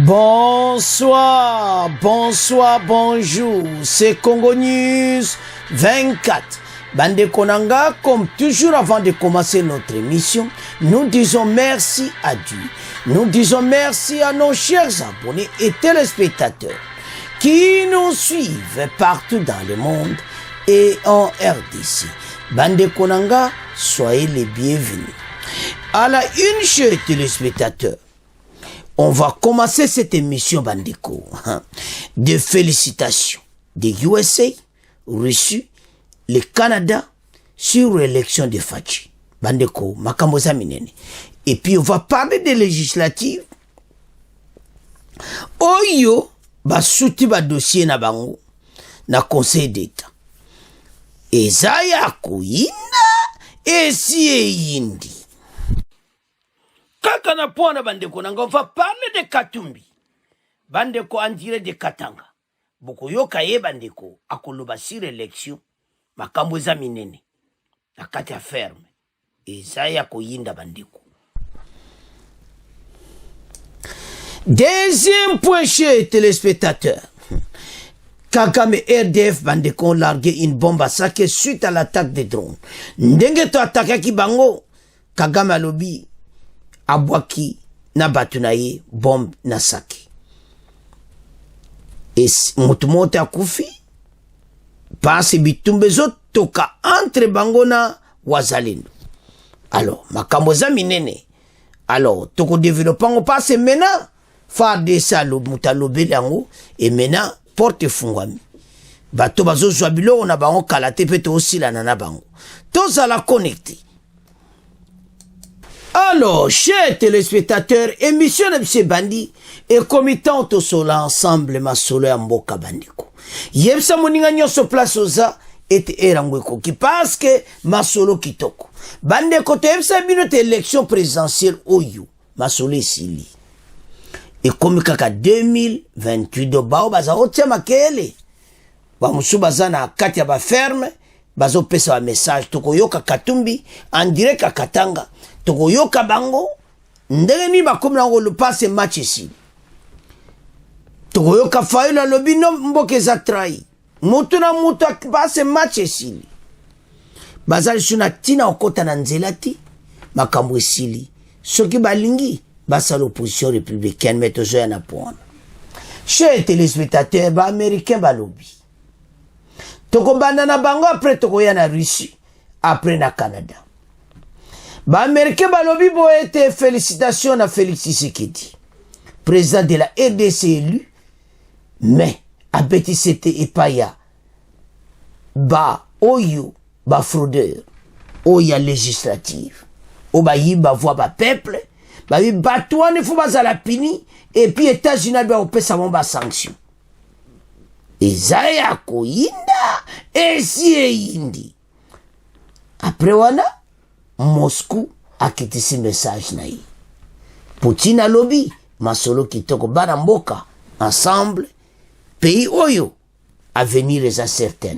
Bonsoir, bonsoir, bonjour, c'est Congo News 24. Bande Konanga, comme toujours avant de commencer notre émission, nous disons merci à Dieu. Nous disons merci à nos chers abonnés et téléspectateurs qui nous suivent partout dans le monde et en RDC. Bande Konanga, soyez les bienvenus. À la une, chers téléspectateurs, on va commencer cette émission Bandeko de félicitations des USA, Russie, le Canada sur l'élection de Fachi. Bandeko, Makamoza Minene. Et puis on va parler des législatives. Oyo, souti dossier na bango na Conseil d'État. Ezaya koyina esi yindi. Kaka na pona bandeko nanga, on va parler de Katumbi. Bandeko en direct de Katanga. Boko yoka ye bandeko akoloba sur élection makambo eza minene na kati ya ferme. Ezaya koyinda bandeko. Deuxième point chez téléspectateurs. Kagame RDF bandeko ont largué une bombe à saké suite à l'attaque des drones. Ndenge to attaque ki bango Kagame alobi abwaki na batu na ye bombe na saki. Et mutu mote akufi pasi bitumbe zo toka entre bango na wazalendo. Alors makambo za minene. Alors toko développango passe maintenant FARDC lo mutalobeli yango et maintenant porte fungwami. Bato bazo zwa biloko na bango kalate pe to osila na bango. Tozala connecté. Alors, chers téléspectateurs, émission de M. Bandi et comitant au sol ensemble ma solo ya mboka bandiko. Yebsa moninga nyoso place oza et erangweko ki parce que ma solo kitoko. Bandeko te yebsa binote élection présidentielle oyo ma solo esili. Et comme kaka 2028 do bao baza otia makele. Ba musu baza na kati ya ba ferme bazo pesa wa message toko yoka Katumbi en direct ka Katanga. Toko yoka bango ndenge ni bakomi nango le passe match ici. Toko yoka Fayulu lobi no mboke za trai. Mutu na mutu passe match ici. Bazali suna tina okota na nzelati makambo esili. Soki balingi basa l'opposition républicaine met au jeu na pona. Chers téléspectateurs ba américain ba lobby. Toko bandana bango après toko ya na Russie, après na Canada. Ba américain ba lobby bo été félicitations à Félix Tshisekedi, président de la RDC élu, mais a beti c'était epaya ba oyo ba fraudeur, oya législative, o ba yiba voix ba peuple, ba yi batouane fou bazala pini et puis États-Unis ba opesa mon ba sanction. Ezaya koyinda esi yindi. Après wana Moscou a quitté ce message naï. Poutine a lobby masolo kitoko bana mboka ensemble pays oyo avenir est incertain.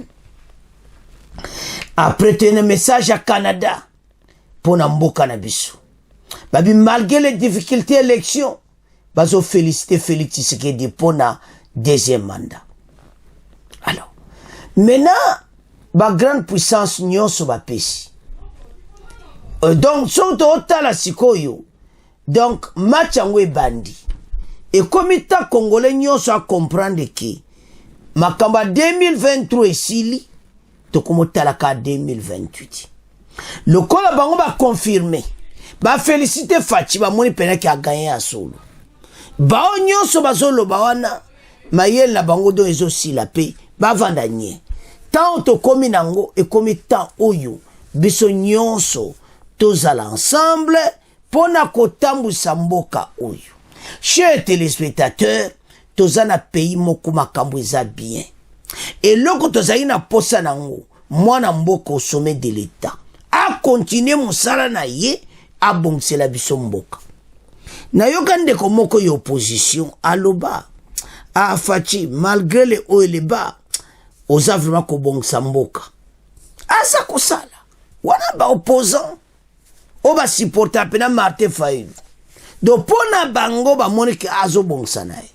Après un message à Canada pour na mboka na biso. Babi malgré les difficultés élection bazo féliciter Félix Tshisekedi pour na deuxième mandat. Alors, maintenant, la grande puissance nyonso ba pesi. Donc, soto otala sikoyo. Donc, match angwe bandi. Et comme état congolais nyonso a comprendre que makamba 2023 esili, to komotala ka 2028. Le kola bango ba confirmer. Ba féliciter Fachi ba moni pena ki a gagné à solo. Ba nyonso bazolo ba wana mayel na bango do ezo sila pe ba vandanye. Tant to komi nango et komi tant oyo biso nyonso tozala ensemble pona kotambusa mboka oyo. Chers téléspectateurs, tozana pays moko makambo eza bien. Et loko tozali na posa nango mwana mboka au sommet de l'État a continuer mosala na ye a bongsela biso mboka. Na yoka ndeko moko yo opposition aloba a Fachi malgré les hauts et les bas oza vraiment kobongisa mboka. Asa kosala wana ba opposant o ba supporter pena Martin Fayulu donc pona bango bamoni ke azobongisa na ye.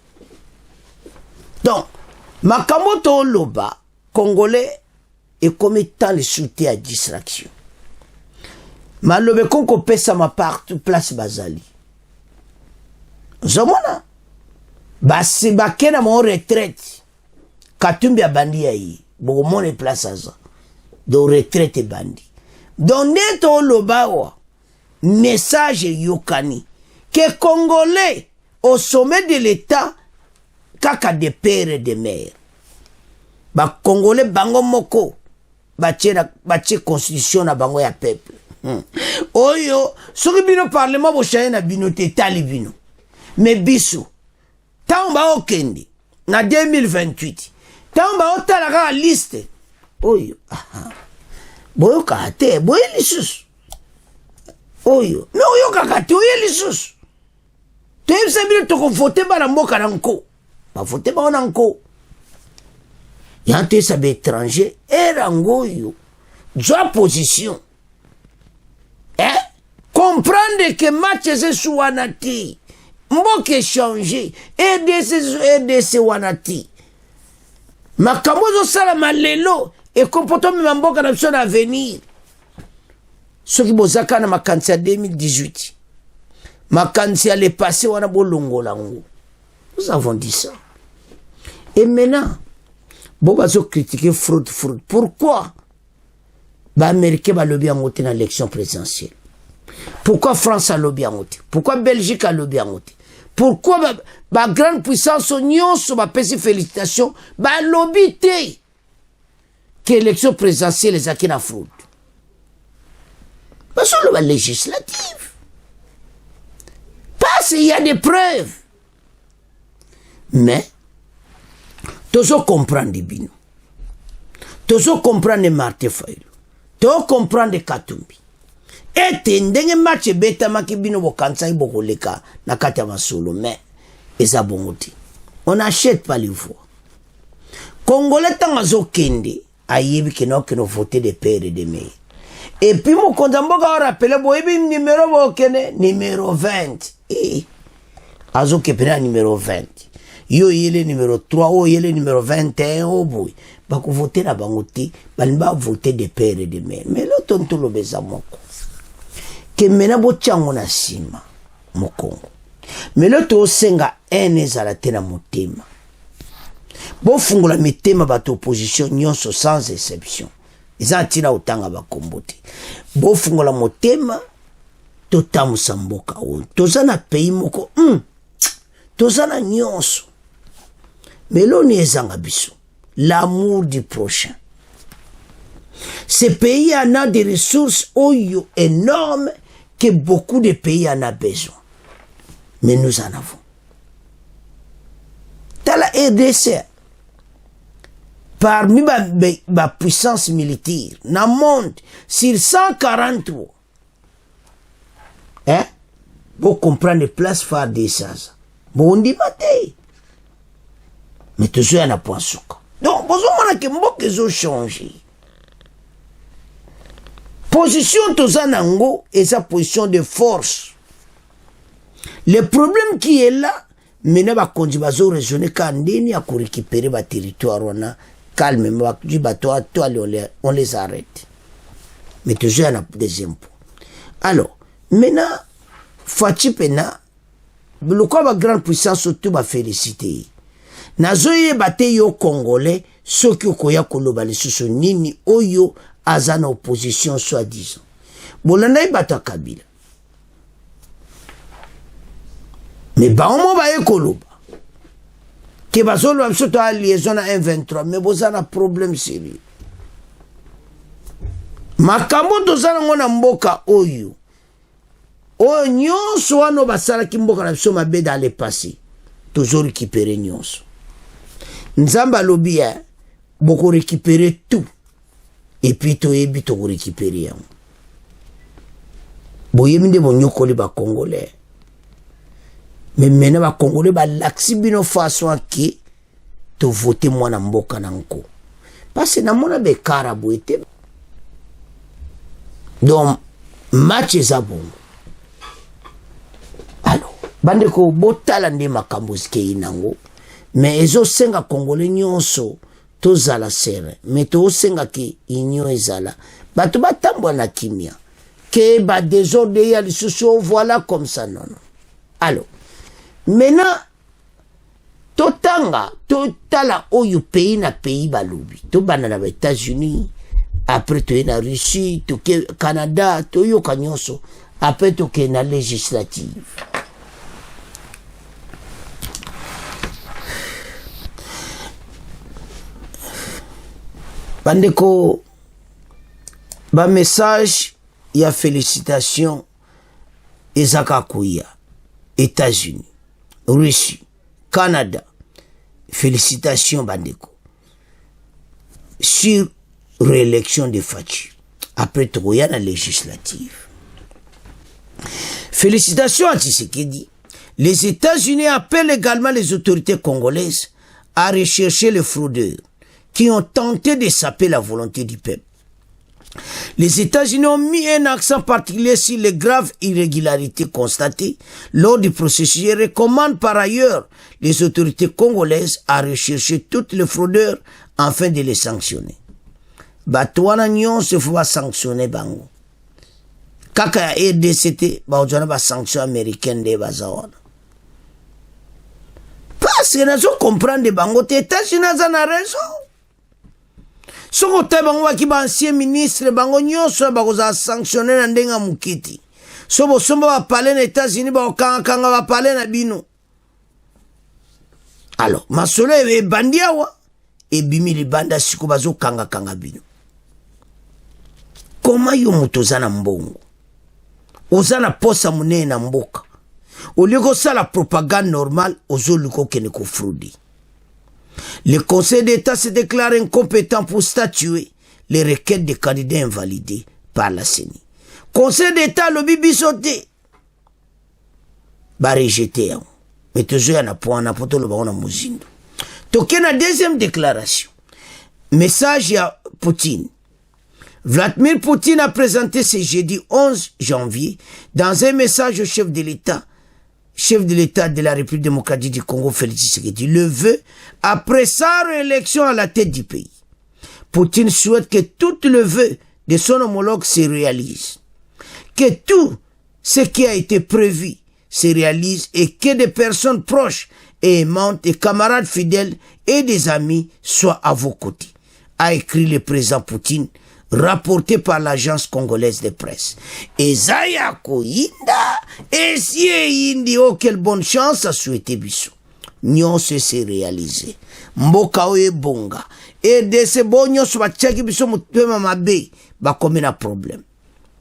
Donc makambo to loba congolais ekomi tant le soutien à distraction. Malobe konko pesa ma partout place bazali. Zomona basi bakena mo retraite katumbi abandi yi bokomone place aza de retraite bandi. Donc neto lobawa message yokani que congolais au sommet de l'état kaka de père et de mère ba congolais bango moko batie constitution na bango ya peuple. Oyo soki bino parlement bo chaye na bino te tali bino mais biso tamba okende na 2028 tamba otala ka liste oyo boyo kate boyo lisusu oyo mais oyo kakate oyo lisusu toyebisa bino tokovote bana mboka na nko bavote bango na nko yante sa étranger era ngoyo jwa position comprendre que match c'est souanati mboke changer RDC wanati makambo zo sala malelo et comportement me mboka na biso na avenir soki bozaka na makanisi ya 2018 makanisi ya le passé wana bolongola ngo. Nous avons dit ça. Et maintenant bon bazo critiquer fraude. Pourquoi ba américain ba lobby en dans l'élection présidentielle? Pourquoi France a lobby en côté? Pourquoi Belgique a lobby en côté? Pourquoi ba grande puissance nyonso ba pesi félicitations ba lobby té que l'élection présidentielle les acquis na fraude? Parce que la législative parce qu'il y a des preuves. Mais tozo comprendre bino, tozo comprendre Martin Fayulu, tozo comprendre Katumbi. Ete ndenge match beta maki bino bokansa ibokoleka na kati ya masolo mais eza bongote. On n'achète pas les voix. Congolais tangazo kende ayebi keno voter des pères et des mères. Et puis mon kondamboka rappelé boyebi numéro bokene numéro 20. Azo kepena numéro 20. Yo yele numéro 3 o yele numéro 21 o boy bako voter na bangote balimba voter des pères et des mères mais lo tonto lo beza moko ke mena bo chango na sima mokongo mais lo to senga ezala te na motema bo fungula mitema bato opposition nyonso sans exception eza tina utanga bakombote bo fungula motema to tamusa mboka o toza na pays moko toza na nyonso. Mais l'on est en abysso. L'amour du prochain. Ce pays en a des ressources énormes que beaucoup de pays en ont besoin. Mais nous en avons. Dans la RDC, parmi ma puissance militaire, dans le monde, sur 143, vous comprenez les places phares des SAS. Bon, on dit maté. Mais toujours un point souka. Donc, besoin que mboka ont changé. Position tozanango et sa position de force. Le problème qui est là, maintenant va conduire à raisonner quand ndeni à récupérer le territoire on a calmement on les arrête. Mais toujours un deuxième point. Alors, maintenant, Fachi Pena, le quoi ma grande puissance surtout m'a félicité. Nazoye bate yo congolais soki okoya koloba lisusu nini oyo aza na opposition soi-disant. Bolanda bata Kabila. Mais baomo baye koloba. Ke bazolo amsoto a liaison na M23 mais boza na problème sérieux. Makambo tozana ngona mboka oyo. Oyo nyonso wano basala ki mboka na biso mabe dans le passé. Toujours récupérer nyonso. Nzamba lobia boko récupérer tout et puis to yebi to récupérer yango boyemi nde bonyokoli ba congolais mais maintenant ba congolais ba laxi bino façon ki to voter mwana mboka nanko parce que na mona be karabu ete donc match za bongo alors bandeko botala nde makambo zikei nango mais ezosenga congolais nyonso tozala sere mais tosenga ke union ezala bato batambwa na kimia ke ba désordre ya lisusu voilà comme ça non. Alors maintenant totala oyo pays na pays balobi tobanda na États-Unis après toye na Russie toke Canada toyoka nyonso après toke na législative. Bandeko ba message ya félicitations ezaka kuya États-Unis, Russie, Canada. Félicitations bandeko sur réélection de Fachi après tokoya na législative. Félicitations à Tshisekedi. Les États-Unis appellent également les autorités congolaises à rechercher les fraudeurs qui ont tenté de saper la volonté du peuple. Les États-Unis ont mis un accent particulier sur les graves irrégularités constatées lors du processus et recommandent par ailleurs les autorités congolaises à rechercher tous les fraudeurs afin de les sanctionner. Batouana nyon se faut sanctionner bango. Kaka RDCT, baojana ba sanction américaine de bazawana. Parce que nous comprenons bango, les États-Unis ont raison. Soko te bango waki ba ancien ministre bango nyonso bakoza sanctionner na ndenga mukiti. Sobo ba parler na États-Unis ba kanga ba parler na bino. Alors, masolo e bandiawa e bimi li banda siko bazo kanga bino. Comment yo mutozana mbongo? Ozana posa munene na mboka. Oliko sala propagande normale ozoliko kene ko fraude. Le Conseil d'État se déclare incompétent pour statuer les requêtes des candidats invalidés par la CENI. Conseil d'État le bibisoté. Ba rejeté. Mais toujours y en a point na poto le baron na muzindo. Toke na deuxième déclaration. Message à Poutine. Vladimir Poutine a présenté ce jeudi 11 janvier dans un message au chef de l'État de la République démocratique du Congo, Félix Tshisekedi, le vœu après sa réélection à la tête du pays. Poutine souhaite que tout le vœu de son homologue se réalise, que tout ce qui a été prévu se réalise et que des personnes proches et aimantes et camarades fidèles et des amis soient à vos côtés, a écrit le président Poutine, rapporté par l'agence congolaise de presse. Et Zaya Koinda, et si indi, oh quelle bonne chance à souhaiter Bissou. Nyon se réalisé. Mboka oye bonga. Et de ce bon nyon se va tchaki Bissou moutouema mabe, ba comme un problème.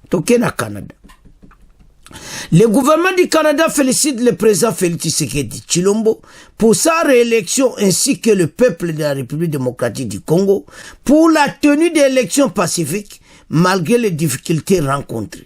Toké na Canada. Le gouvernement du Canada félicite le président Félix Tshisekedi Tshilombo pour sa réélection ainsi que le peuple de la République démocratique du Congo pour la tenue d'élections pacifiques malgré les difficultés rencontrées.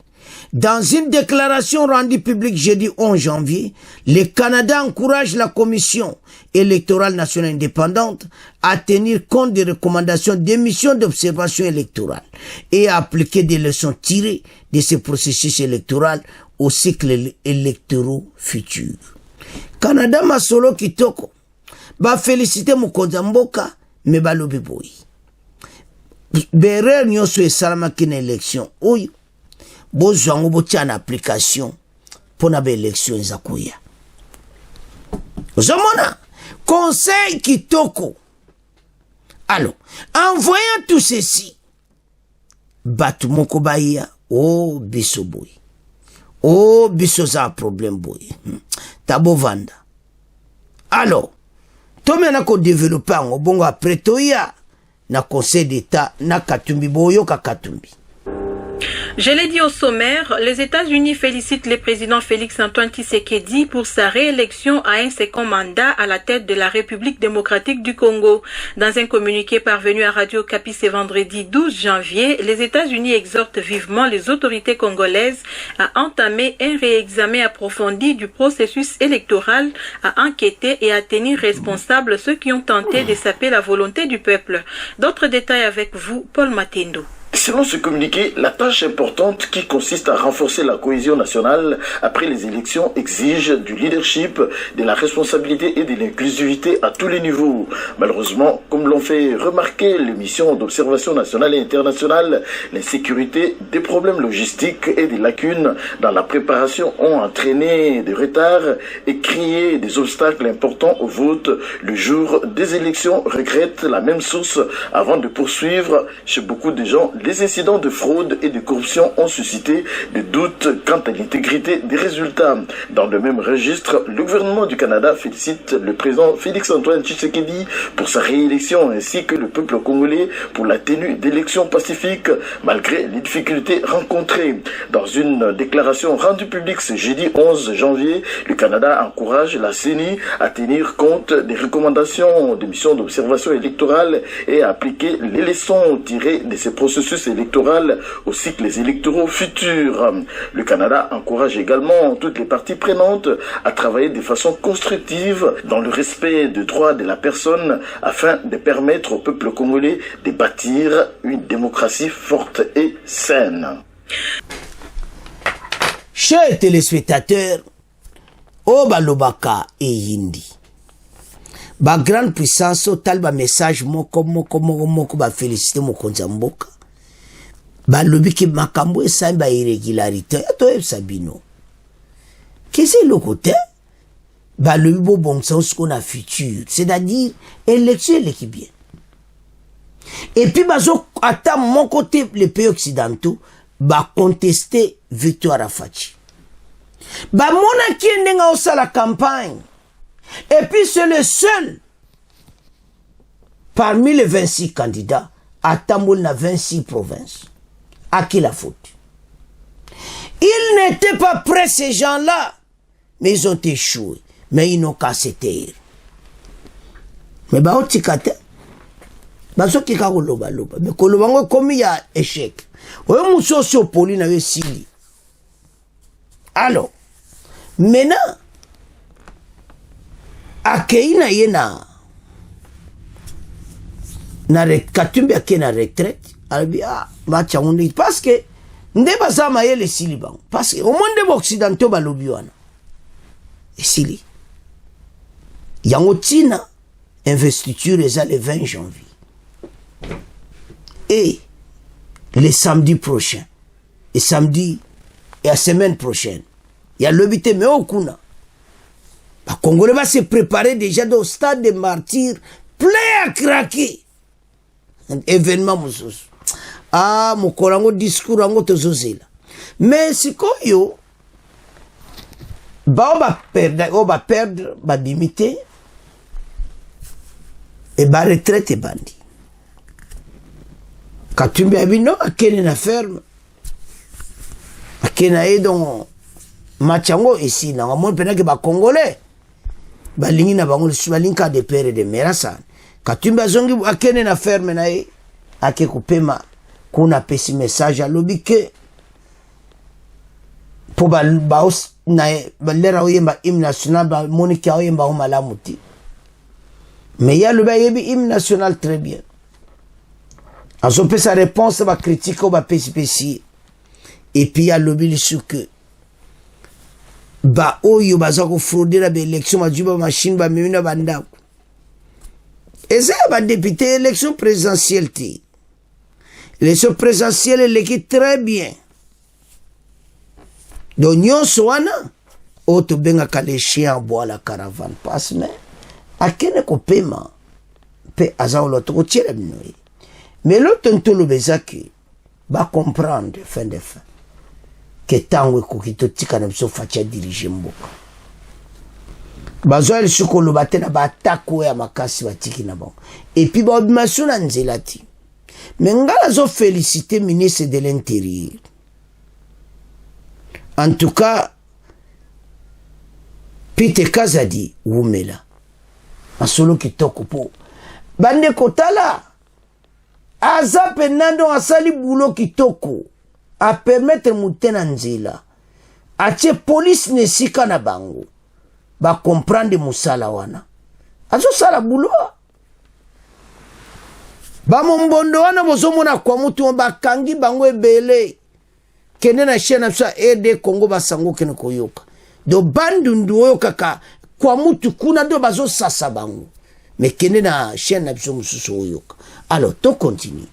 Dans une déclaration rendue publique jeudi 11 janvier, le Canada encourage la Commission électorale nationale indépendante à tenir compte des recommandations des missions d'observation électorale et à appliquer des leçons tirées de ce processus électoral au cycle électoraux futur. Canada masolo kitoko ba féliciter mukonza mboka me balobi boy. Berer nyonso esalama kina élection oyo bozwango botia na application pona ba élection ezakuya. Ozomona conseil kitoko. Alors, en voyant tout ceci, batu moko baya oh biso boy. Oh, biso za problème boy. Tabo vanda. Alors, tome na ko développer ngo bongo après toya na conseil d'état na katumbi boyo ka katumbi. Je l'ai dit au sommaire, les États-Unis félicitent le président Félix-Antoine Tshisekedi pour sa réélection à un second mandat à la tête de la République démocratique du Congo. Dans un communiqué parvenu à Radio Okapi ce vendredi 12 janvier, les États-Unis exhortent vivement les autorités congolaises à entamer un réexamen approfondi du processus électoral, à enquêter et à tenir responsables ceux qui ont tenté de saper la volonté du peuple. D'autres détails avec vous, Paul Matendo. Selon ce communiqué, la tâche importante qui consiste à renforcer la cohésion nationale après les élections exige du leadership, de la responsabilité et de l'inclusivité à tous les niveaux. Malheureusement, comme l'ont fait remarquer les missions d'observation nationale et internationale, l'insécurité, des problèmes logistiques et des lacunes dans la préparation ont entraîné des retards et créé des obstacles importants au vote le jour des élections, regrette la même source avant de poursuivre. Chez beaucoup de gens, les incidents de fraude et de corruption ont suscité des doutes quant à l'intégrité des résultats. Dans le même registre, le gouvernement du Canada félicite le président Félix-Antoine Tshisekedi pour sa réélection ainsi que le peuple congolais pour la tenue d'élections pacifiques malgré les difficultés rencontrées. Dans une déclaration rendue publique ce jeudi 11 janvier, le Canada encourage la CENI à tenir compte des recommandations des missions d'observation électorale et à appliquer les leçons tirées de ces processus électoral aux cycles électoraux futurs. Le Canada encourage également toutes les parties prenantes à travailler de façon constructive dans le respect des droits de la personne afin de permettre au peuple congolais de bâtir une démocratie forte et saine. Chers téléspectateurs, Obalobaka et Yindi. Ba grande puissance au talba message moko ba féliciter mo konzamboka. Ba lobi ki makambo esamba irrégularité to sabino. Qu'est-ce le côté? Ba lobi bo bon sens qu'on a futur, c'est-à-dire élection l'équipe bien. Et puis bazo ata mon côté les pays occidentaux ba contester victoire à Fachi. Ba mona ki ndenga osa la campagne. Et puis c'est le seul parmi les 26 candidats à Tamoul na 26 provinces. À qui la faute? Ils n'étaient pas prêts ces gens-là, mais ils ont échoué. Mais ils n'ont qu'à se taire. Mais bah on tikate. Bah so kika koloba loba. Mais koloba comme il y a échec. Oyo muso so poli na sili. Alors, maintenant akeina yena na katumbi akena retraite albi macha undi parce que ndeba zama yele sili bang parce que au monde occidentaux balobi wana sili yango tina investiture eza le 20 janvier et le samedi prochain et samedi et la semaine prochaine il y a l'obité mais okuna. Les Congolais va se préparer déjà au stade des martyrs, plein à craquer. Un événement, moussous. Ah, mon corango discours, ango tozozela. Mais si koyo, on va perdre, va limiter, et va retraite bandi. Quand tu me dis non, à quelle na ferme, à quelle na donc machango ici, na mon pena que ba Congolais. Balingi na bango balinka de père de merasa katumba zongi akene na ferme na e ake kupema kuna pesi message alobi ke po baos na balera oyemba hymne national ba monika oyemba o malamuti mais ya le bayebi hymne national très bien azo pe sa réponse ba critique ba pesi et puis ya lobi lisu que ba oyo baza ko fraudera ba élection majuba machine ba mimina bandako eza ba député élection présidentielle ti l'élection présidentielle elle très bien donc nyonso wana oto benga kale chien bois la caravane passe mais akene ko pema pe azalo to tirer binoyi mais l'autre ntolo bezaki ba comprendre fin de fin que tango kokito tika na biso fatia diriger mboka bazo el sukolo batena ba atako ya makasi batiki na bon et puis ba obimation na nzelati mais ngala zo féliciter ministre de l'intérieur en tout cas Peter Kazadi wumela asolo kitoko po bande kotala aza penando asali boulot kitoko a permettre mutena nzela atie police ne sika na bango ba comprendre musala wana azo sala boulot ba mombondo wana bozomona kwa mutu bakangi bango ebele kende na chaîne na aide Congo basango kene koyoka do bandundu oyo kaka kwa mutu kuna do bazo sasa bango mais kende na chaîne na biso mususu oyoka. Alors to continue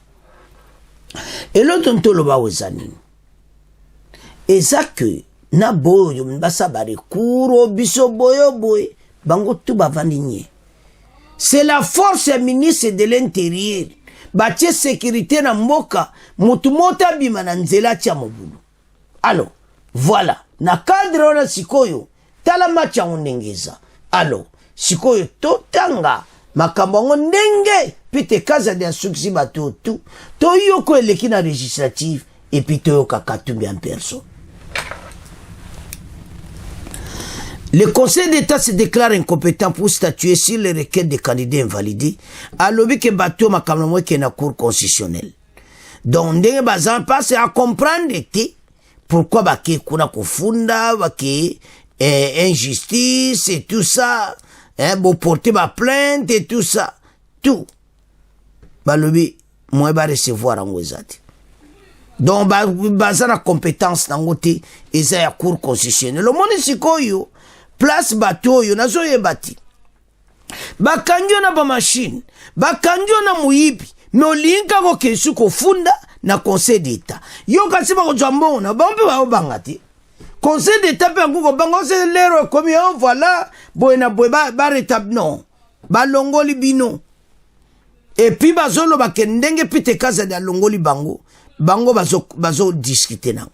et l'autre ntolo ba wezani ezake na boyo mbasa bare kuro biso boyo boy bango tu bavandinye. C'est la force ministre de l'intérieur batie sécurité na mboka mutu mota bima na nzela tia mobulu. Alors voilà na cadre wana sikoyo tala macha ndengeza. Alors sikoyo totanga makambo ndenge pite kaza de succès bato tout to yoko eleki na législative et puis to yoka Katumbi en personne. Le Conseil d'État se déclare incompétent pour statuer sur les requêtes des candidats invalidés à l'objet que bateau makambo qui est na cour constitutionnelle. Donc ndenge bazan passe à comprendre pourquoi bake kuna kofunda bake injustice et tout ça, bon porter ma plainte et tout ça, tout balobi moi ba recevoir en wezati. Donc bazan la compétence nangote eza ya cour constitutionnelle. Le monde sikoyo place bateau yo nazo yebati bakanjo na ba machine bakanjo na muyibi me olinka ko kesu ko funda na Conseil d'État yo kasi ba ko jambo na bombe ba obangati Conseil d'État pe nguko bango c'est l'erreur comme voilà boena boeba ba rétab non ba longoli bino et puis bazolo ba kendenge pite kaza da longoli bango bazo discuter na.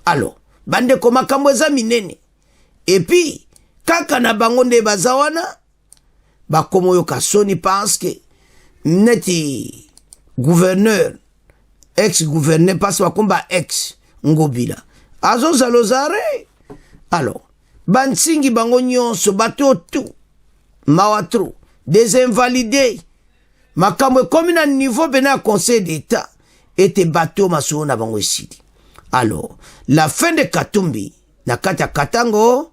Alors bande ko makambo za minene et puis kaka na bango nde bazawana bakomo yo kasoni pense que neti gouverneur ex-gouverneur passe bakomba ex ngobila azo zalozare. Alors bansingi bango nyonso bato tout mawatro des invalidés makambo comme na niveau bena Conseil d'État était bateau maso na bango esidi. Alors la fin de Katumbi na kata Katango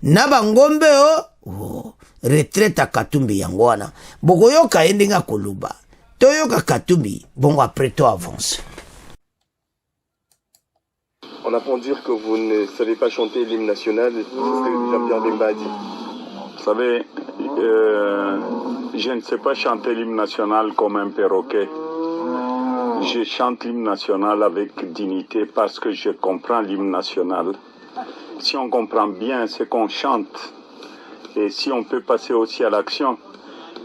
na bangombe retraite à Katumbi yangwana boko yoka endinga koluba to yoka Katumbi bon après toi avance. On a pour dire que vous ne savez pas chanter l'hymne national, c'est ce que Jean-Pierre Bemba a dit. Vous savez, je ne sais pas chanter l'hymne national comme un perroquet. Je chante l'hymne national avec dignité parce que je comprends l'hymne national. Si on comprend bien ce qu'on chante et si on peut passer aussi à l'action,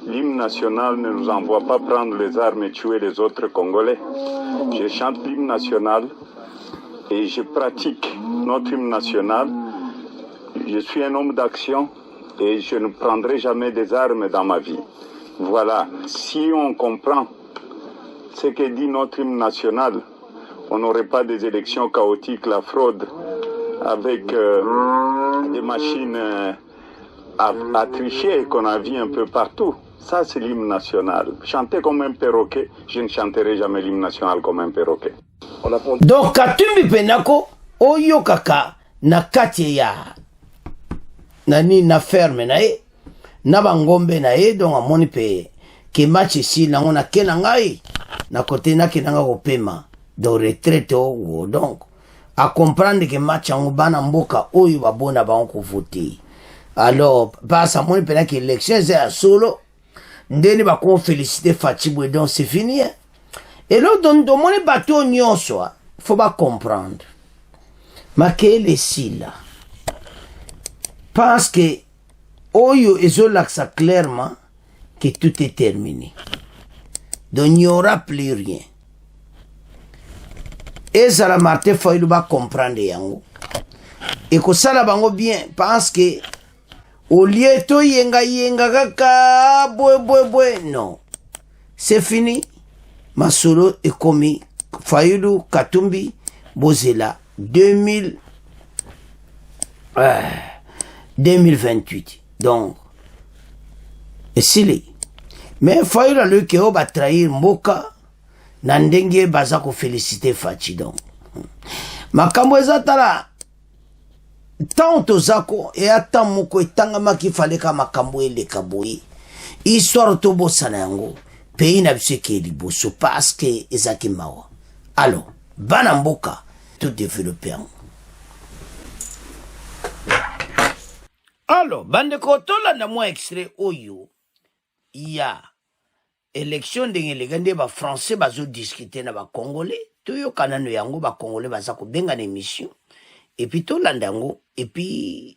l'hymne national ne nous envoie pas prendre les armes et tuer les autres Congolais. Je chante l'hymne national et je pratique notre hymne national. Je suis un homme d'action et je ne prendrai jamais des armes dans ma vie. Voilà, si on comprend ce que dit notre hymne national, on n'aurait pas des élections chaotiques, la fraude, avec des machines à tricher qu'on a vu un peu partout. Ça, c'est l'hymne national. Chanter comme un perroquet, je ne chanterai jamais l'hymne national comme un perroquet. Donc, Katumbi Penako, oyo kaka na kati ya nani na ferme na e na bangombe na e donc amoni pe ke match ici na ngona kena ngai na côté na kenanga kopema de retraite o donc à comprendre que match en bana mboka oyo babona ba ko voter. Alors parce amoni pe na que élection c'est solo ndeni ba ko féliciter Fatibwe donc c'est fini. Et là donc mon bateau nyonso faut pas comprendre. Makele sila parce que oyo ezolaksa clairement que tout est terminé. Donc il n'y aura plus rien. Et ça la Martin Fayulu va comprendre yango. Et que ça la bango bien parce que au lieu to yenga kaka boy non. C'est fini. Masolo est commis Fayulu Katumbi Bozela 2028. Donc, et s'il mais Fayulu le qui va trahir Moka Nandenge Bazako féliciter Fachi donc. Makambo ezatala tant tozako et ata moko etangama ki fallait ka makambo ele kaboyi. Histoire to bosana yango. pays na biso ke liboso parce que ezaki mawa. Alors bana mboka tout développer. Alors bande ko tolanda mwa extrait oyo ya élection ndenge legande ba français bazo discuter na ba congolais toyokana no yango ba congolais baza ko benga na émission et puis tolanda yango et puis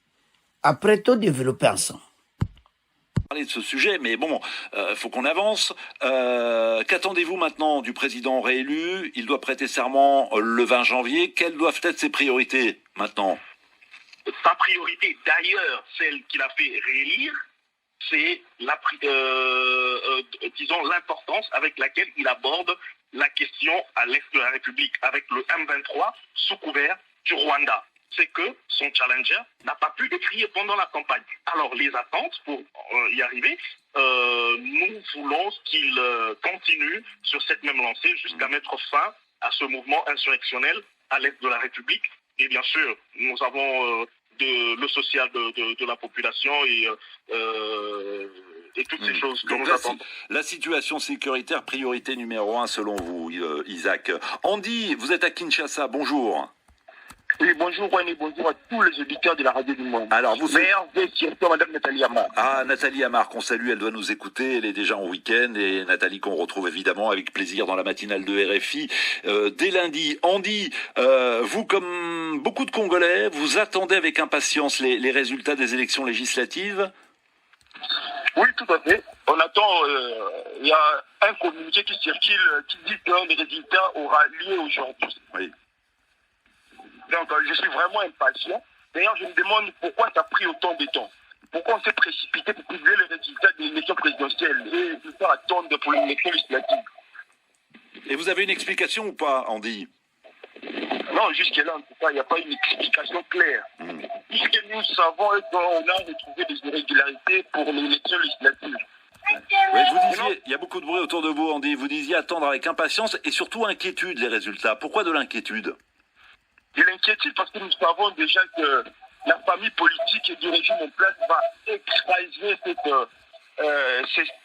après tout développer ensemble. Parler de ce sujet, mais bon, faut qu'on avance. Qu'attendez-vous maintenant du président réélu? Il doit prêter serment le 20 janvier. Quelles doivent être ses priorités maintenant? Sa priorité, d'ailleurs, celle qu'il a fait réélire, c'est disons l'importance avec laquelle il aborde la question à l'est de la République avec le M23 sous couvert du Rwanda. C'est que son challenger n'a pas pu décrier pendant la campagne. Alors les attentes pour y arriver, nous voulons qu'il continue sur cette même lancée jusqu'à mettre fin à ce mouvement insurrectionnel à l'est de la République. Et bien sûr, nous avons le social de la population et toutes ces choses que nous attendons. La situation sécuritaire, priorité numéro 1 selon vous, Isaac. Andy, vous êtes à Kinshasa, bonjour. Oui, bonjour René, bonjour à tous les auditeurs de la radio du monde. Alors, vous meilleur surtout Madame Nathalie Amar. Ah, Nathalie Amar, qu'on salue, elle doit nous écouter, elle est déjà en week-end, et Nathalie qu'on retrouve évidemment avec plaisir dans la matinale de RFI dès lundi. Andy, vous comme beaucoup de Congolais, vous attendez avec impatience les résultats des élections législatives? Oui, tout à fait. On attend, il y a un communiqué qui circule qui dit que les résultats auront lieu aujourd'hui. Oui. Donc, je suis vraiment impatient. D'ailleurs, je me demande pourquoi ça a pris autant de temps. Pourquoi on s'est précipité pour publier les résultats de l'élection présidentielle et pour faire attendre pour l'élection législative. Et vous avez une explication ou pas, Andy? Non, jusque-là, en tout cas, il n'y a pas une explication claire. Puisque nous savons qu'on a retrouvé des irrégularités pour l'élection législative. Oui, vous disiez, il y a beaucoup de bruit autour de vous, Andy. Vous disiez attendre avec impatience et surtout inquiétude les résultats. Pourquoi de l'inquiétude? De l'inquiétude parce que nous savons déjà que la famille politique et du régime en place va écraser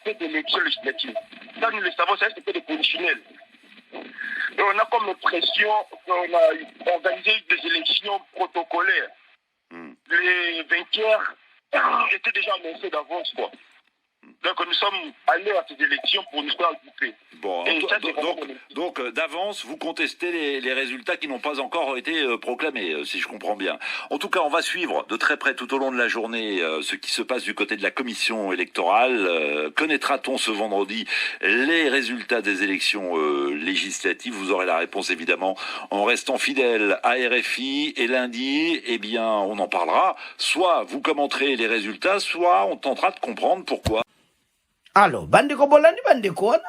cette élection législative. Ça, nous le savons, ça c'était des conditionnels. Et on a comme l'impression qu'on a organisé des élections protocolaires. Les vainqueurs étaient déjà annoncés d'avance, quoi. Donc nous sommes allés à ces élections pour nous faire occuper. Bon, donc d'avance, vous contestez les résultats qui n'ont pas encore été proclamés, si je comprends bien. En tout cas, on va suivre de très près tout au long de la journée ce qui se passe du côté de la commission électorale. Connaîtra-t-on ce vendredi les résultats des élections législatives? Vous aurez la réponse évidemment en restant fidèle à RFI. Et lundi, eh bien, on en parlera. Soit vous commenterez les résultats, soit on tentera de comprendre pourquoi. Alors, bandeko bolani bandeko wana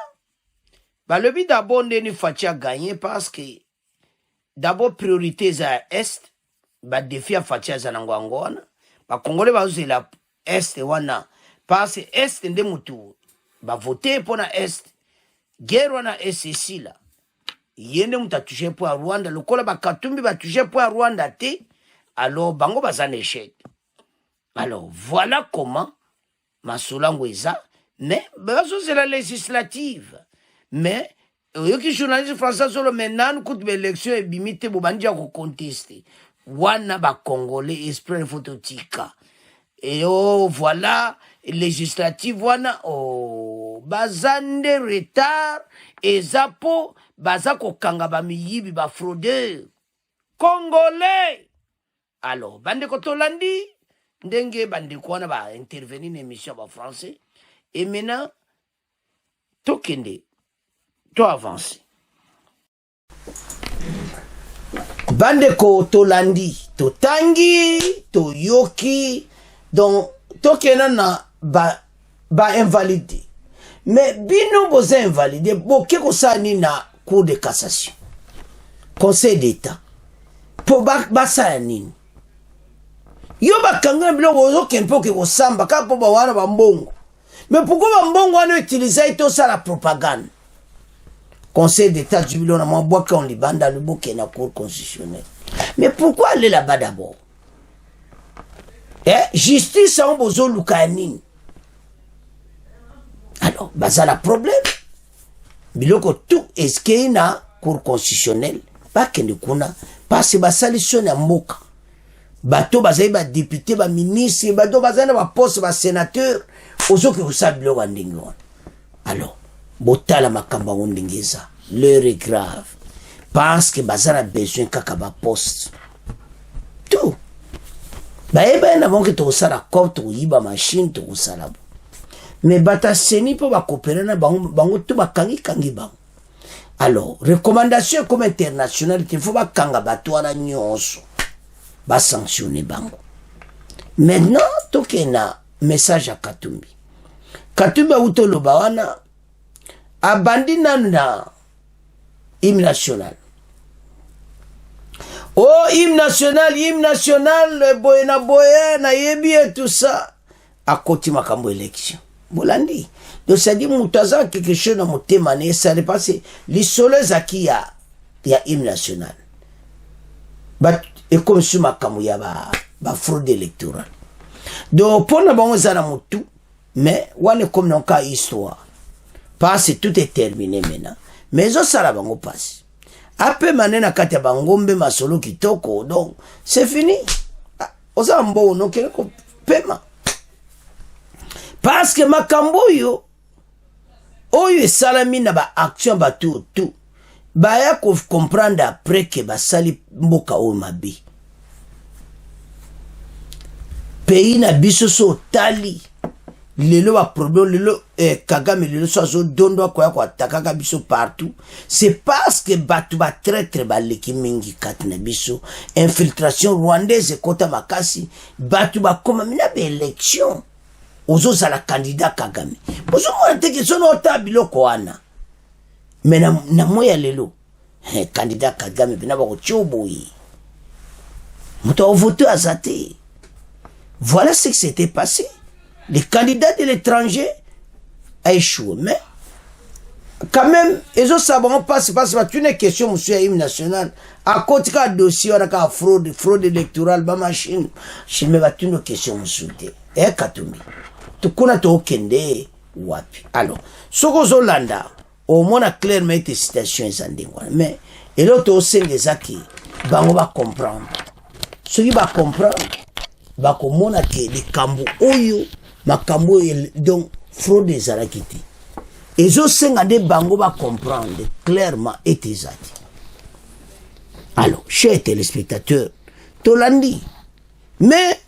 balobi d'abord ndeni Fachi a gagné parce que d'abord priorité za est ba défi a Fachi za nango wana ba congolais ba uzela est wana parce que est nde mutu ba voter pour na est guerre wana SSC la yende muta toucher pour Rwanda lokola ba Katumbi ba toucher pour Rwanda te alors bango bazana échec. Alors voilà comment Masolango eza. Mais, c'est la législative. Mais, yoki journaliste français sur le maintenant, coup de l'élection et bimite bobandi à contester. Wana ba congolais esprit phototika. Et oh, voilà, législative wana, oh, bazande retard, et zapo, bazako kanga ba miyibi ba fraudeur. Congolais! Alors, bande kotolandi, ndenge bande kwana ba intervenir dans l'émission ba français. Et maintenant, tokende, to avance. Bandeko tolandi, to tangi, to yoki, donc tokena na ba invalidé. Mais bino boza invalidé, boke ko sa ni na Cour de cassation, Conseil d'État, po ba sa nini. Yo ba kanga biloko zo kempo ke ko samba ka po ba wana ba mbongo. Mais pourquoi Mbongo a utilisé tout ça la propagande? Conseil d'État du Bilon, on boit qu'on les bande dans le bouquet dans la Cour constitutionnelle. Mais pourquoi aller là-bas d'abord? Justice en bozo lukanin. Alors, bah ça la problème. biloko tout eske na cour constitutionnel bakende kuna parce basalisio na mboka bato bazali badepute baministre bato bazali na baposte basénateur ozoki kosala biloko ya ndenge wana. Alors botala makambo yango ndenge eza, l'heure est grave parce que baza na besoin kaka baposte tout bayeba na bango ke tokosala cop tokoyiba machine tokosala bo mais bata seni mpo bakopere na bango to bakangi bango. Alors recommandation comme internationale il faut bakanga bato wana nyonso basanctionne bango. Maintenant tokena message à Katumbi autoloba wana abandi nanu na hymne national. Oh, hymne national, boye na yebi et tout ça. À côté makambo élection. Bolandi. Donc ça dit moutaza quelque chose dans mon témané, ça n'est pas les soleils à qui y a hymne national. Et comme sur makambo ya ba fraude électorale. Donc pour na bango za na mutu, mais wane comme non ka histoire. Parce que tout est terminé maintenant. Mais ça sala bango passe. Après manena kati ya bangombe masolo kitoko, donc c'est fini. Oza mbo no keleko pema. Parce que makambo yo oyo salami na ba action ba tout ba ya ko comprendre après que ba sali mboka o mabi. Pays na biso so tali lelo ba problème lelo Kagame lelo so dondo kwa takaka biso partout, c'est parce que batu ba traître ba leki mingi kat na biso infiltration rwandaise kota makasi batu ba koma mina be élection ozo sala candidat Kagame bozo mo teke sono tabilo ko ana mais na moya lelo candidat Kagame bina ba ko choboyi muto voter azate. Voilà ce qui s'était passé. Les candidats de l'étranger a échoué. Mais, quand même, ils ont savoir parce que une question, monsieur Hymne national, à côté de dossier, on a fraude électorale, ba machine, je me bats une question, monsieur. Et Katumbi. Tout qu'on a tout kende, wapi. Alors, ce que Zolanda, au moins, a clairement été citation, mais, et l'autre aussi, les acquis, on va comprendre. Ce qui va comprendre, bakomona ke les kambo oyo makambo donc fraude ezalaki te ezosenga nde bango ba comprendre clairement etezati. Alors chers téléspectateurs tolandi mais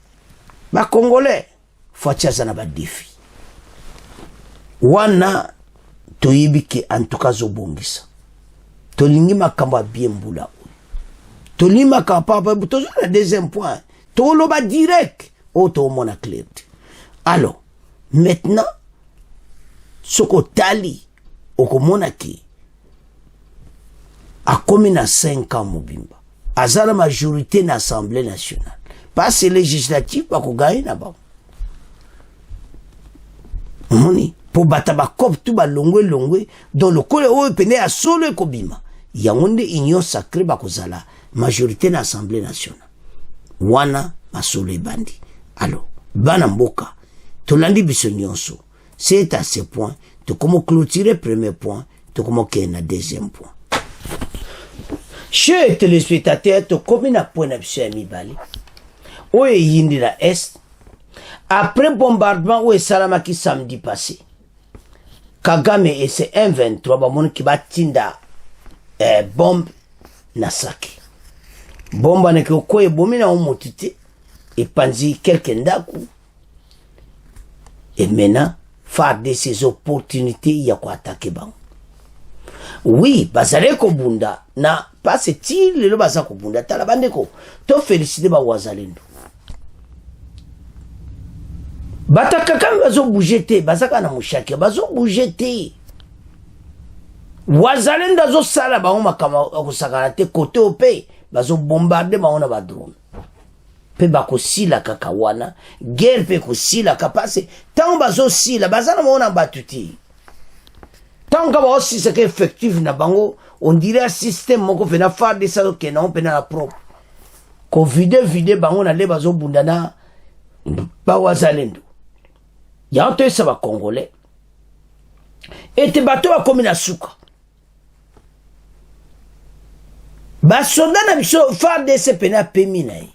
bakongolais fatiaza na ba défi wana toyibi ke en tout cas zobongisa tolingi makambo a bien mbula tolingi makambo tozo na deuxième point tout va direct au mona clair. Alors, maintenant, ce que tali, au monaki, a commis à 5 ans, Mobimba. À la majorité de l'Assemblée nationale. Pas c'est législatif, pas qu'on gagne là-bas. Pour battre ma cop, tout va longwe, dans le col où il penait à solo et kobima. Il y a une union sacrée, bah, la majorité de l'Assemblée nationale. Wana masolo bandi. Alors, bana mboka, tolandi biso nyonso. C'est à ce point, to comment clôturer premier point, to comment qu'il y a deuxième point. Chers téléspectateurs, to comme na point na biso ya mibali. Oye yindi la est. Après bombardement oye salamaki samedi passé. Kagame et ses M23 ba mon ki batinda bombe na saki. Bomba ne ko koye bomina o motite et panzi quelques ndaku. Et maintenant, faire de ces opportunités, il y a quoi attaquer bango. Oui, bazale ko bunda na pas ce tir le baza ko bunda talabande ko to féliciter ba wazalendo. Bataka kam bazo bougete bazaka na mushake bazo bougete. Wazalendo zo sala ba ngoma kama kusakana te côté opé bazo bombarder ba ona ba drone. Pe bako sila kaka wana guerre pe ko sila kapase tant bazo sila bazana mona batuti. Tant que aussi c'est effectif na bango on dirait un système moko fena faire de ça que non pena la propre. Ko vide bango na le bazo bundana ba wazalendo. Ya to ça va congolais. Et te bato ba comme na suka. basoda na biso FARDC pena pemi na ye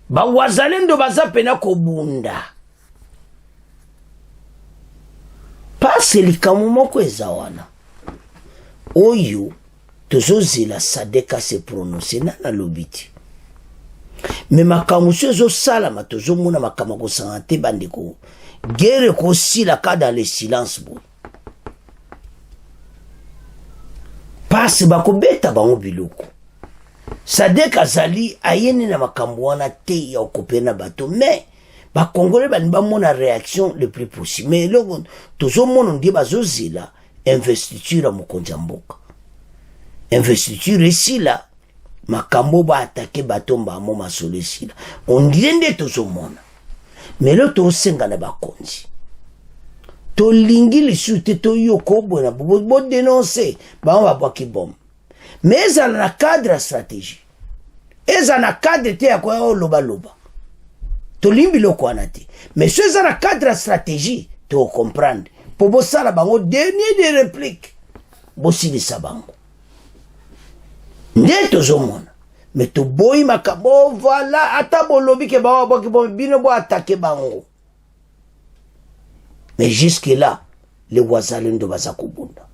bawazalendo baza pena kobunda pasi likambo moko eza wana oyo tozozela sadeka se prononce na lobiti me makambo so ezosalama tozomona makambo kosanga te bandeko guerre kosila ka dans le silence boye pasi bakobeta bango biloko sadek azali ayeni na makambo wana te ya okopena na bato me bakongole bani bamona réaction le plus possible mais eloko tozomona ndie bazozela investiture ya mokonzi ya mboka investiture esila makambo baatake bato mbamo masolo esila ondire nde tozomona mais lo tosenga na bakonzi tolingi lisu te toyoka obwena bodenonse bango babwaki bombe mais ezala na cadre ya stratégie eza na cadre te ya koya olobaloba tolimbi biloko wana te mais so eza na cadre ya stratégie tocomprendre mpo bosala bango dernier de réplique bosilisa bango nde tozomona mais toboyi makambo voilà ata bolobi ke bango babwaki bombe bino boatake bango mais jusque là les wazalendo baza kobunda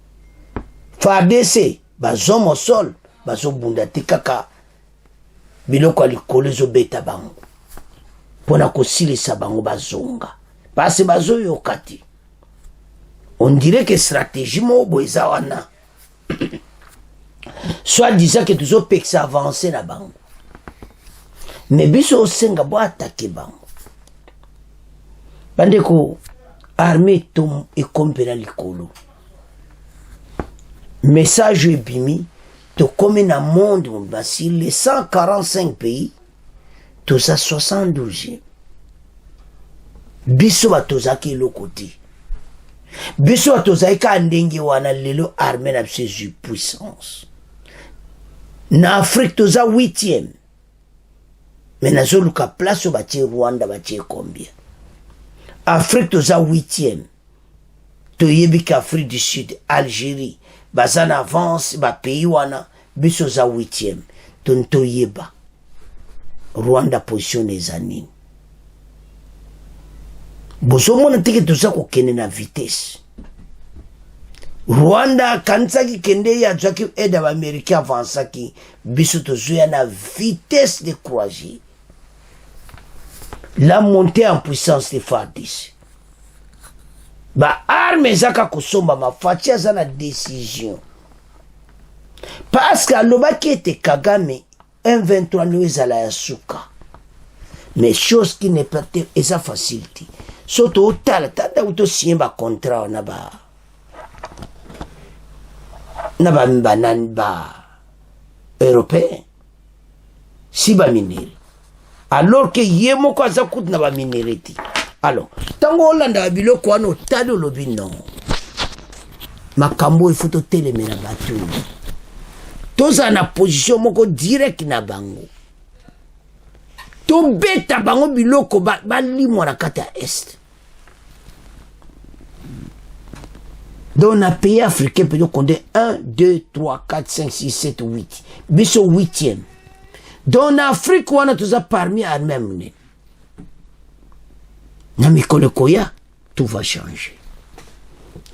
FARDC bazomo sol bazobunda te kaka biloko ya likolo ezobeta bango mpona kosilisa bango bazonga pasi bazoyoka te on dirait que stratégie moko boye eza wana soit disant que tozopekisa avance na bango mais biso osenga boatake bango bandeko armée tom ekompena likolo message ebimi tokomi na monde basi les 145 pays toza 72 biso batozaki eloko te biso batozaki ka ndenge wana lelo armée na biso ezwi puissance na Afrique toza 8e mais nazoluka place oyo batie Rwanda batie combien Afrique toza 8e toyebi ka Afrique du Sud Algérie baza na avance ba pays wana biso za 8e toyeba Rwanda position eza nini bozomona teke toza kokende na vitesse Rwanda kanisaki kende ya zwaki aide baméricain avansaki biso tozoya na vitesse de croisière la montée en puissance de FARDC ba arme ezaka kosomba mafachi aza na décision parce que alobaki ete Kagame M23 no ezala ya suka mais chose qui n'est pas eza facilité soto otala tata utosigné ba contrat na ba européen si ba minere alors que ye moko aza kutu na ba minere ti alors tango olanda biloko wana otali olobi non makambo ifo totelemela bato toza na position moko direct na bango tobeta bango biloko balimwa na kati ya est donc na pays africain peut compter 1, 2, 3, 4, 5, 6, 7, 8 biso 8e donc na Afrique wana toza parmi armée mune na mikolo koya tout va changer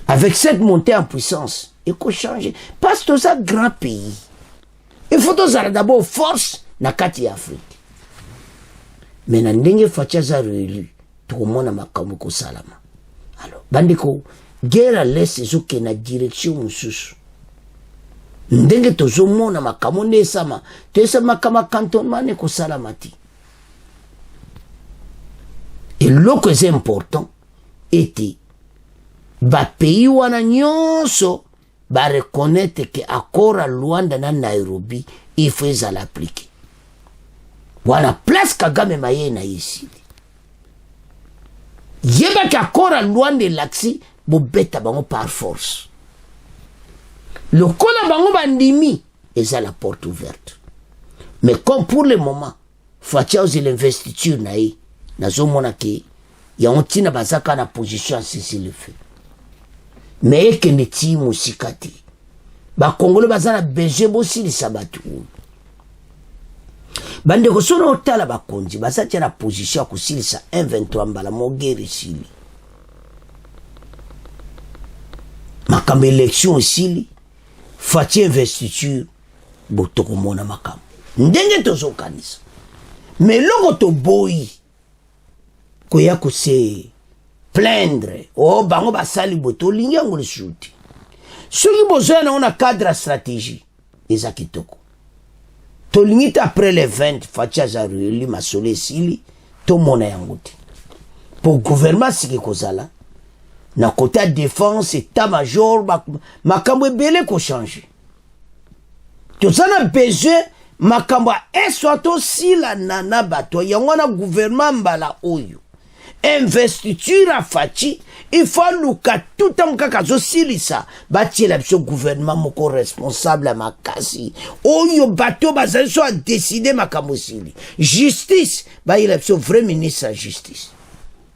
avec cette montée en puissance il faut changer parce que toza grand pays il faut tozala d'abord force na kati ya Afrique mais na ndenge facha za réélu tokomona makambo kosalama alors bandeko guerre à l'est ezoke na direction mosusu ndenge tozomona makambo nde esama toesama kama cantonnement ekosalama te eloko eza important ete bapays wana nyonso bareconnaître ke accord à Luanda na Nairobi il faut ezala appliquer wana place Kagame maye na yesili yebaki accord à Luanda elaksi bobeta bango par force lokola bango bandimi eza la porte ouverte mais comme pour le moment fatia oze l'investiture na ye nazomona ke yango ntina bazaka na position ya cessez le feu mais ekende ti mosika te bakongole baza na besoin bosilisa bato oyo bandeko sono otala bakonzi baza tia na position ya kosilisa 1-23 mbala mogere esili makambo élection esili fati investiture botokomona makambo ndenge tozokanisa me loko toboyi koya kose plaindre o bango basali boye tolingi yango lisusu te soki bozoya nango na cadre ya stratégie eza kitoko tolingi te après les 20 fati aza réeli masolo esili tomona yango te po gouvernement siki kozala na côté ya défense état major makambo ebele kochange toza na besoin makambo ya eswa tosila na bato yango wana gouvernement mbala oyo investiture afati il faut luka tout temps kaka azosilisa batiela biso gouvernement moko responsable ya makasi oyo bato bazali so adeside makambo esili justice bayela biso vrai ministre ya justice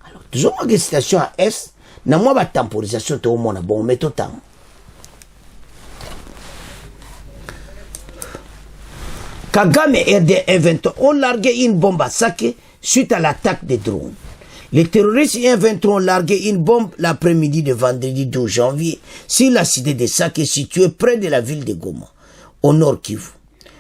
alors tozomaka situation ya est na mwa batemporisation toomona bon me totanga Kagame RD-123 ont largué une bombe à Sake suite à l'attaque des drones. Les terroristes I-23 ont largué une bombe l'après-midi de vendredi 12 janvier sur la cité de Sake située près de la ville de Goma, au nord Kivu.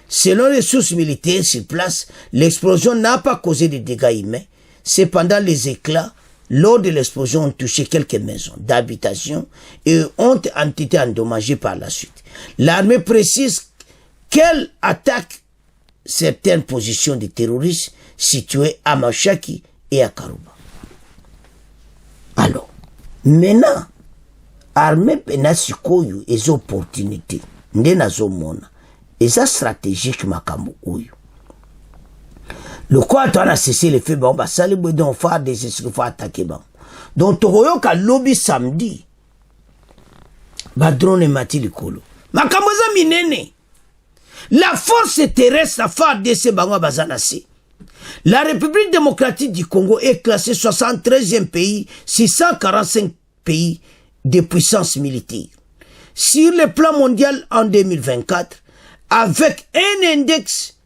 Selon les sources militaires sur place, l'explosion n'a pas causé de dégâts humains. Cependant, les éclats lors de l'explosion ont touché quelques maisons d'habitation et ont été endommagées par la suite. L'armée précise qu'elle attaque certaines positions des terroristes situées à Machaki et à Karuba. Alors, maintenant, armée pena sikoyo les opportunités nde nazomona eza stratégique makambo oyo. Le quoi on a cessé les faits bon basali boy donc faire des ce qu'il faut attaquer bon. Donc tokoyoka lobby samedi. Ba drone mati likolo. Makambo za minene. La force terrestre à faire de ces bango bazanasi. La République démocratique du Congo est classée 73e pays, 645 pays de puissance militaire. Sur le plan mondial en 2024, avec un index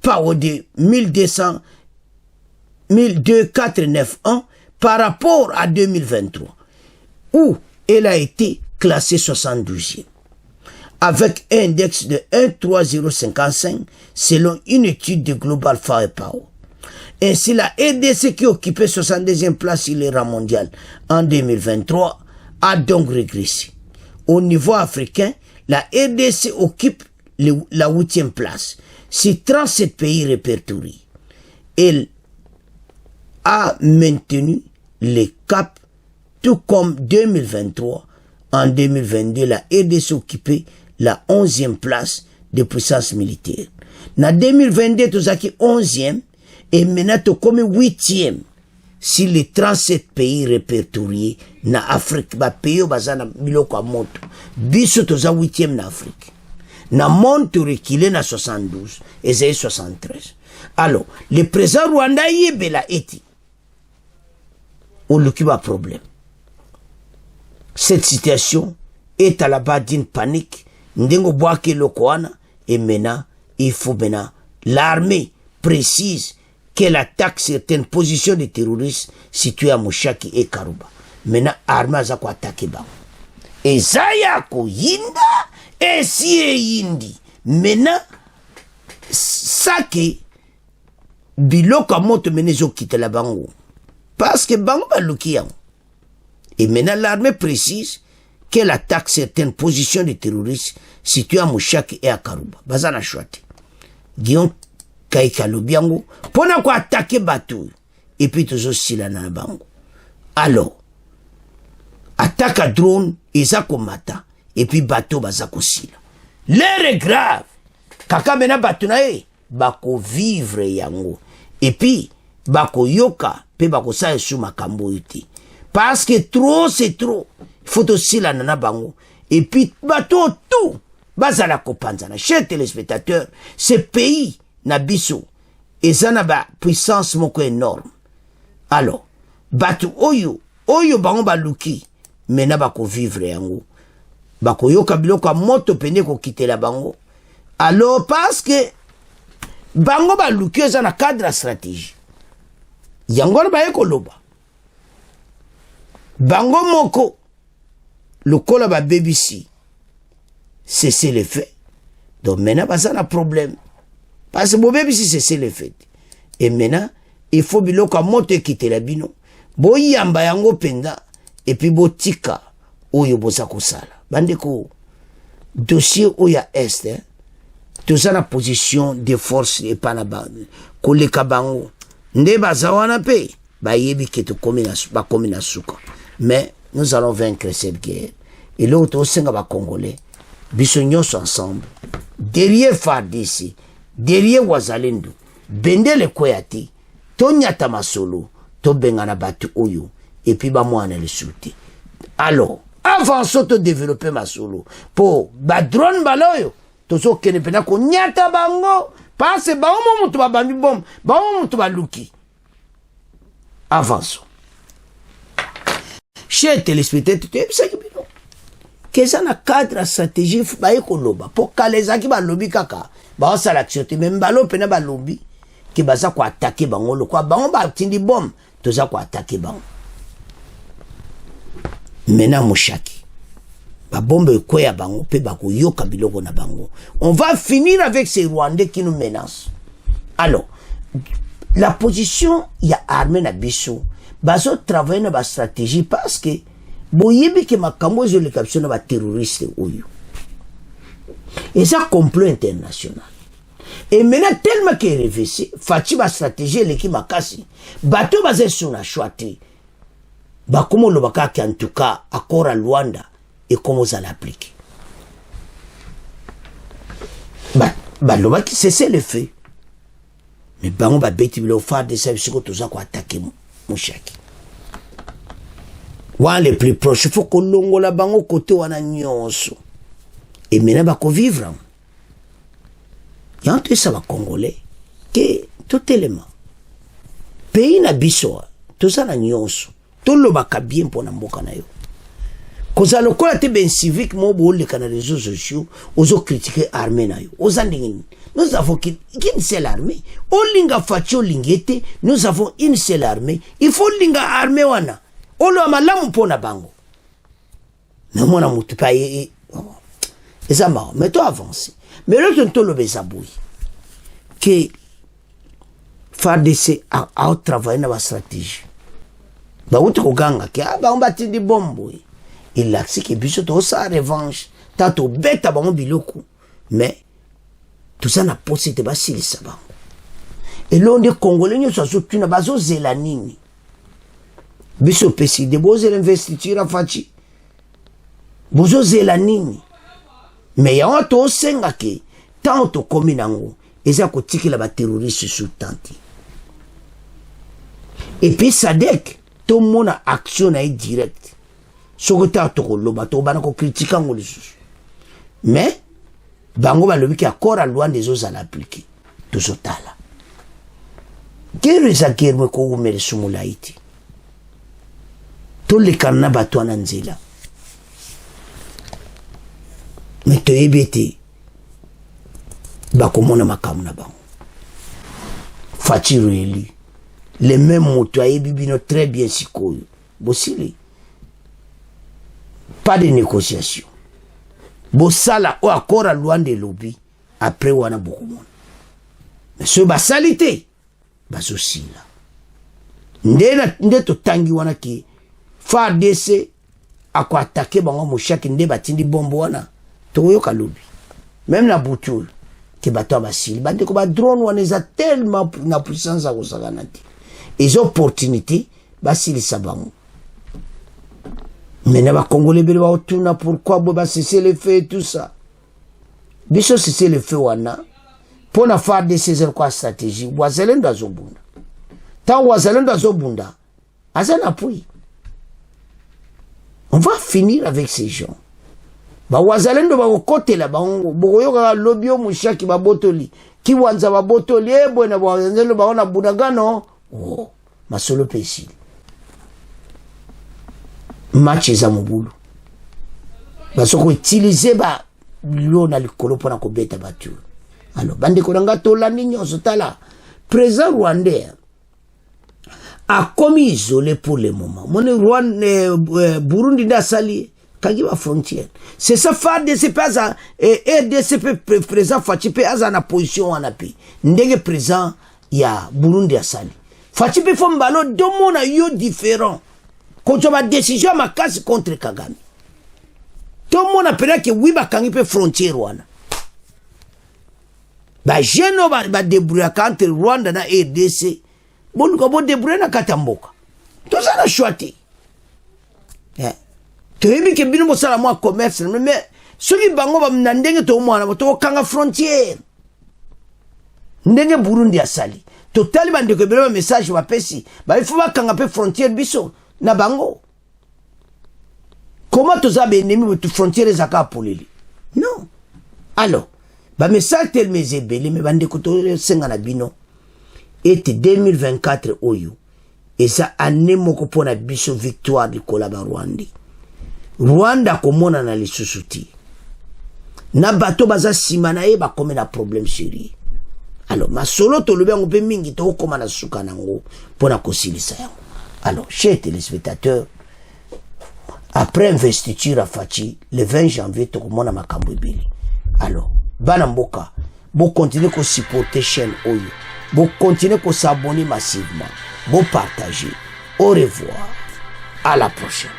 de 1291 par rapport à 2023, où elle a été classée 72e. Avec un index de 13055 selon une étude de Global Firepower. Ainsi, la RDC qui occupait 72e place sur le rang mondial en 2023 a donc régressé. Au niveau africain, la RDC occupe la 8e place sur 37 pays répertoriés. Elle a maintenu les caps tout comme 2023. En 2022, la RDC occupait la 11e place de puissance militaire. Na 2022, tozaki 11e et maintenant comme 8e sur les 37 pays répertoriés na Afrique. Ba pays bazana biloko a moto. Biso toza 8e na Afrique. Na monde reculé na 72 et c'est 73. Alors, le président Rwanda yebela eti. On l'occupe à problème. Cette situation est à la base d'une panique. Ndengo boake lokoana et maintenant il faut maintenant l'armée précise qu'elle attaque certaines positions de terroristes situées à Mushaki et Karuba. Maintenant l'armée a quoi attaquer ba. Et Zaya ko yinda et si yindi. Maintenant ça que biloko moto menezo quitte la bango parce que bango ba lukiya. Et maintenant l'armée précise qu'elle attaque certaines positions de terroristes situées à Mushaki et à Karuba. Bazana chouette. Guillaume Kaika Lobiango, pendant quoi attaquer bateau, et puis toujours sila na bango. Alors, attaque à drone, ezako mata, et puis bateau bazako sila. L'air est grave. Kaka mena bateau na bako vivre yango. Et puis, bako yoka, pe bako sa sou makambo yuti. Parce que trop, c'est trop. Il faut aussi la nana bango. Et puis, bateau tout. Bazala kopanzana. Chers téléspectateurs, ce pays, nabiso, et ça n'a pas puissance moko énorme. Alors, bateau oyo bango baluki, mais n'a pas ko vivre yango. bakoyoka biloko ya moto pene kokitela bango. Alors parce que bango baluki eza na cadre ya stratégie yango na baye koloba bango moko lokola ba BBC cesser les faits. Donc maintenant baza na problème parce que bo BBC cesser les faits et maintenant il faut biloko ya moto ekitela bino boyamba yango penza et puis botika oyo boza kosala bandeko dossier oya est toza na position de force et pas na bande koleka bango nde baza wana pe bayebi ke bakomi na suka. Mais nous allons vaincre cette guerre et l'autre osenga ba congolais biso nyonso ensemble derrière FARDC derrière Wazalendo bendele koyati tonyata masolo to bengana batu oyo et puis ba mwana le souté. Alors avançons to développer masolo pour ba drone baloyo tozo kene pena ko nyata bango parce ba mutu ba bambi bom ba mutu ba luki. Avançons. Chers téléspectateurs, que ça na cadre stratégie ba ekoloba pour kaleza ki ba lobby kaka ba salaction te même balo pena ba lobby ki baza ko attaquer bango lo kwa bango ba tindi bom toza ko attaquer bango. Mena Mushaki ba bombe ko ya bango pe ba ko yoka biloko na bango. On va finir avec ces Rwandais qui nous menacent. Alors la position ya armée na biso bazo travailler na ba stratégie parce que boyebi ke makambo zo le caption na ba terroriste oyo. Et ça complot international. Et maintenant tellement que révissé fati ba stratégie leki makasi bato bazé sur na choité ba komo lo bakaki en tout cas accord à Luanda et comment ça l'applique. Ba lo baki c'est le fait. Mais bango ba beti bilo faire des services ko toza ko attaquer Mushaki. Wan les plus proches, il faut que l'on la bango côté wana nyonso. Et maintenant ba ko vivre. Yante ça va congolais que tout élément. Pays na biso, tout ça na nyonso. Tout lo baka bien pour na mboka na yo. Koza lokola te ben civique mo bo le kana réseaux sociaux, ozo critiquer armée na yo. Ozandingini. Nous avons qu'une seule armée. Olinga facho lingete, nous avons une seule armée. Il faut linga armée wana. Olo amalamu pona bango. Mais moi na mutu pa et ça marre. Mais toi avance. Mais le temps le bezaboui. Que FARDC a travaillé dans la stratégie. Ba uti ko ganga ke ba on bati di bombo. Il a que biso to sa revanche. Tato beta ba on biloko. Mais tout ça n'a pas été facile ça bango. Et l'on des Congolais nous sont tous na bazo zelanini. Biso pesi de boze l'investiture fachi. Bozo zelanini. Mais ya on to senga ke tant to komi nango eza ko tikila ba terroriste sous tanti. Et puis Sadek to mona action na direct. Sokota to ko loba to bana ko critiquer ngo lisusu. Mais bango ba lobi ki accord à Luanda des autres à l'appliquer. Tout ça là. Quel est me ko umele sumulaiti. Tous les canna batwana nzela. Mais to ebete ba komona makamu na bango. Fatiru élu. Les mêmes motos ebibino très bien sikoyo. Bosili. Pas de négociation. Bosala ou accord à Luanda lobby après wana bokomona. Mais ce basalité basosi là. Nde to tangi wana ki FARDC ako attaquer bango Mushaki nde batindi bombo wana to yoka lobby. Même la bouture que bato basili bande ko ba drone wana eza tellement na puissance à kosaganati. Les opportunités basili sabango. Mais les Congolais beli ba otuna pourquoi bo ba cesser les faits et tout ça. Biso cesser les faits wana pour na faire des saisons quoi stratégie Wazalendo azobunda. Tant Wazalendo azobunda azana pui. On va finir avec ces gens. Ba Wazalendo ba kote la ba boyo ka lobby Mushaki ba botoli ki wanza ba botoli ebona ba Wazalendo ba ona bunagano oh masolo pesi. Match za mobulu. basoko utiliser ba lo na likolo pona ko beta batu. Alors bande ko nga to landi nyonso tala président rwandais a commis isolé pour le moment. Mon Rwanda Burundi da sali kagiba frontière. C'est ça fa DCP aza et DCP président Fachipe aza na position wana pi. Ndenge président ya Burundi asali. Fachipe fo mbalo domo na yo différent. Quand tu as décision ma casse contre Kagame. Tout le monde a peur que oui, bakangi pe frontière wana. Ba jeno ba débrouiller entre Rwanda na RDC. Bon ko débrouiller na katamboka. Tout ça na choisi. Tu veux que bino mosala moi commerce mais soki bango ba ndenge to mwana to kanga frontière. Ndenge Burundi asali. Total bande ko belo message ba pesi. Ba il faut ba kanga pe frontière biso na bango. Comment tu as ennemi de frontières zaka polili? Non. Alors, ba message tel mes ebele me bande koto senga na bino était 2024 oyo. Et ça année moko pona biso victoire du kolaba Rwanda. Rwanda komona na lisusuti. Na bato baza simana e ba komena problème sérieux. Alors, ma solo to lobe ngompe mingi to koma na suka nango pona kosilisa yango. Alors, chers téléspectateurs, après investiture à Fachi, le 20 janvier, tout le monde a makambo ibili. Alors, Banamboka, vous continuez à supporter chaîne Oyo. Vous continuez à s'abonner massivement. Vous partagez. Au revoir. À la prochaine.